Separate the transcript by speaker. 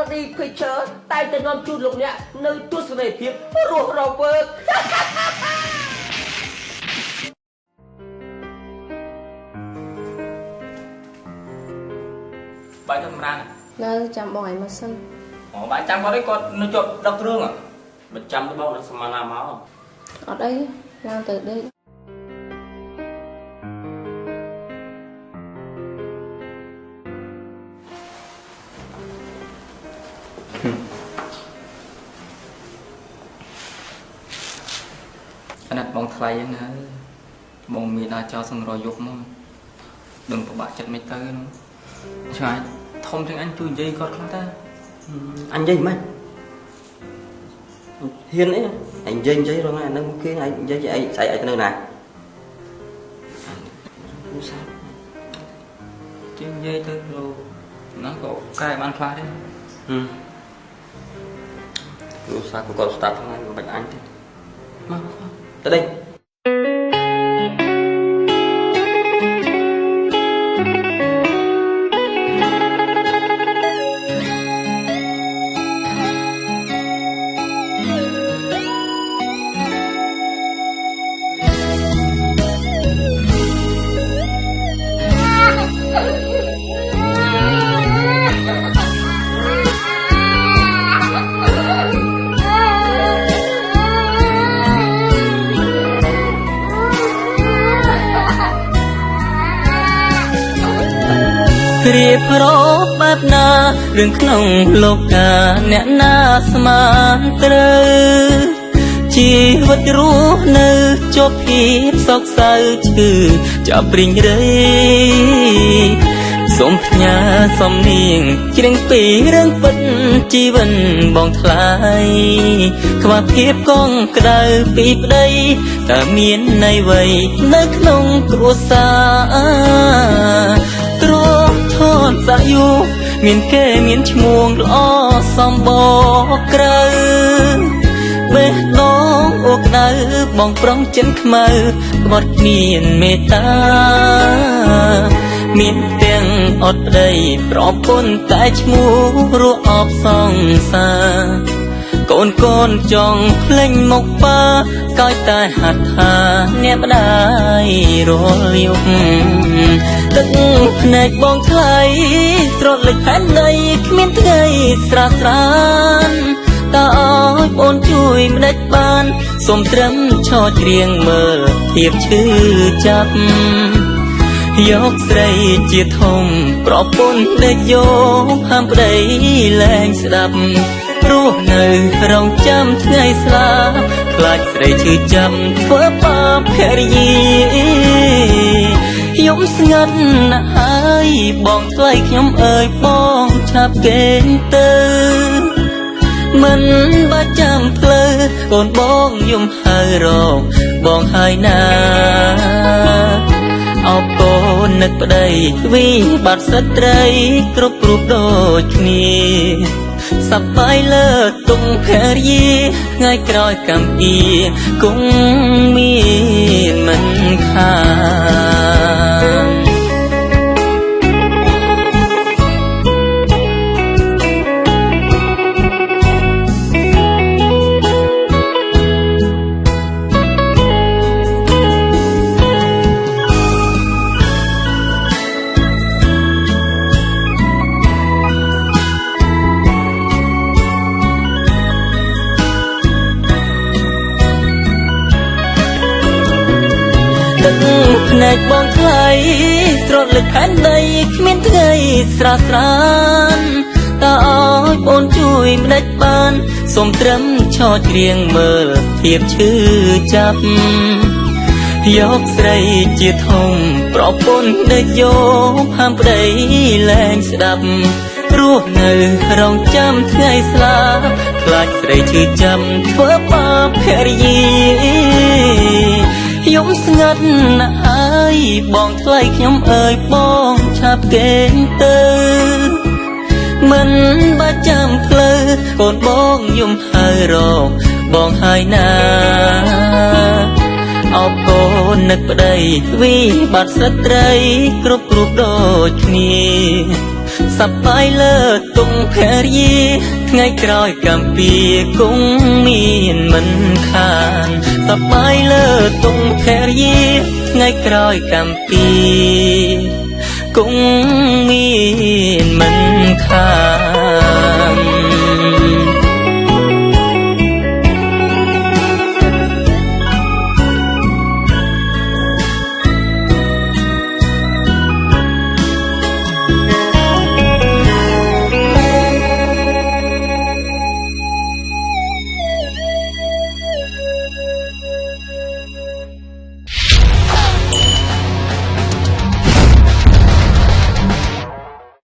Speaker 1: LD Picture តែទៅនាំជូនលោកអ្នកនៅទស្សនីយភាពរស់រវើកបាយទៅម្រាន
Speaker 2: នៅចាំបងឲ្យមកសិន
Speaker 1: អូបាយចាំគាត់ឯងគាត់នៅជាប់ដឹកគ្រឿងមិនចាំទៅបងនឹងសមាណាមក
Speaker 2: អត់អីឡើងទៅដេក
Speaker 1: អាណត្តិបងថ្លៃណាបងមានអាចចោលសង្រយយកមកដឹងពិបាកចិត្តមិនទៅនោះឆ្ងាយធំជាងអញជួយនិយាយគាត់ខ្លះតាអញនិយាយមិនហ៊ានអីអញនិយាយរងអានឹងគេអញនិយាយអីស្អីទៅនៅណាជានិយាយទៅលោកណាក៏កែបានខ្លះទេលោកសាក៏គាត់ស្ដាប់ហ្នឹងមិនបាច់អញទេមកទៅដេករៀបរាប់បែបណារឿងក្នុងលោកកាអ្នកណាស្មានត្រូវជីវិតរស់នៅជាប់ភាពសោកសៅឈឺចាប់ព្រិញរៃសូមផ្ញើសំនៀងច្រៀងពីរឿងពិតជីវិតបងថ្លៃខ្វះភាពកងក្ដៅពីប្តីតើមានន័យអ្វីនៅក្នុងគ្រួសារទ្រពធនសាយុមានគេមានឈ្មោះល្អសំបកក្រៅបេះដូងអូក្ដៅបងប្រុងចិនខ្មៅក្បត់មានមេត្តាមានទាំងអត់ប្តីប្រពន្ធតែឈ្មោះរស់អបសង្សារកូនចង់ភ្លេចមុខប៉ាកោយតែហាត់ថាអ្នកម្ដាយរាល់យប់ទឹកភ្នែកបងថ្លៃស្រត់លេចផែនដីគ្មានថ្ងៃស្រស់ស្រានតើឲ្យបងជួយម្ដេចបានសូមត្រឹមឆោច្រៀងមើលធៀបឈឺចាប់យកស្រីជាធំប្រពន្ធដេកយកហាមប្តីលែងស្ដាប់រស់នៅរងចាំថ្ងៃស្លាប់ខ្លាចស្រីឈឺចាំធ្វើបាបភរិយាខ្ញុំស្ងាត់ណាស់ហើយបងថ្លៃខ្ញុំអើយបងឆាប់គេងទៅមិនបាច់ចាំផ្លូវកូនបងយំហើយរកបងហើយណាអបកូននឹកប្តីវិបត្តិស្ត្រីគ្រប់រូបដូចគ្នាសប្បាយលើទុំភរិយាថ្ងៃក្រោយកម្មអៀគង់មានមិនខានភ្នែកបងថ្លៃស្រត់លេចផែនដីគ្មានថ្ងៃស្រស់ស្រានតើឲ្យបងជួយម្ដេចបានសូមត្រឹមឆោច្រៀងមើលធៀបឈឺចាប់យកស្រីជាធំប្រពន្ធដេកយកហាមប្តីលែងស្ដាប់រស់នៅរងចាំថ្ងៃស្លាប់ខ្លាចស្រីឈឺចាំធ្វើបាបភរិយាខ្ញុំស្ងាត់ណាស់ហើយបងថ្លៃខ្ញុំអើយបងឆាប់គេងទៅមិនបាច់ចាំផ្លូវកូនបងយំហើយរកបងហើយណាអបកូននឹកប្តីវិបត្តិស្ត្រីគ្រប់រូបដូចគ្នា សប្បាយលើទុំភរិយាថ្ងៃក្រោយកំពីគង់មានមិនខានសប្បាយលើទុំភរិយាថ្ងៃក្រោយកំពីគង់មានមិនខាន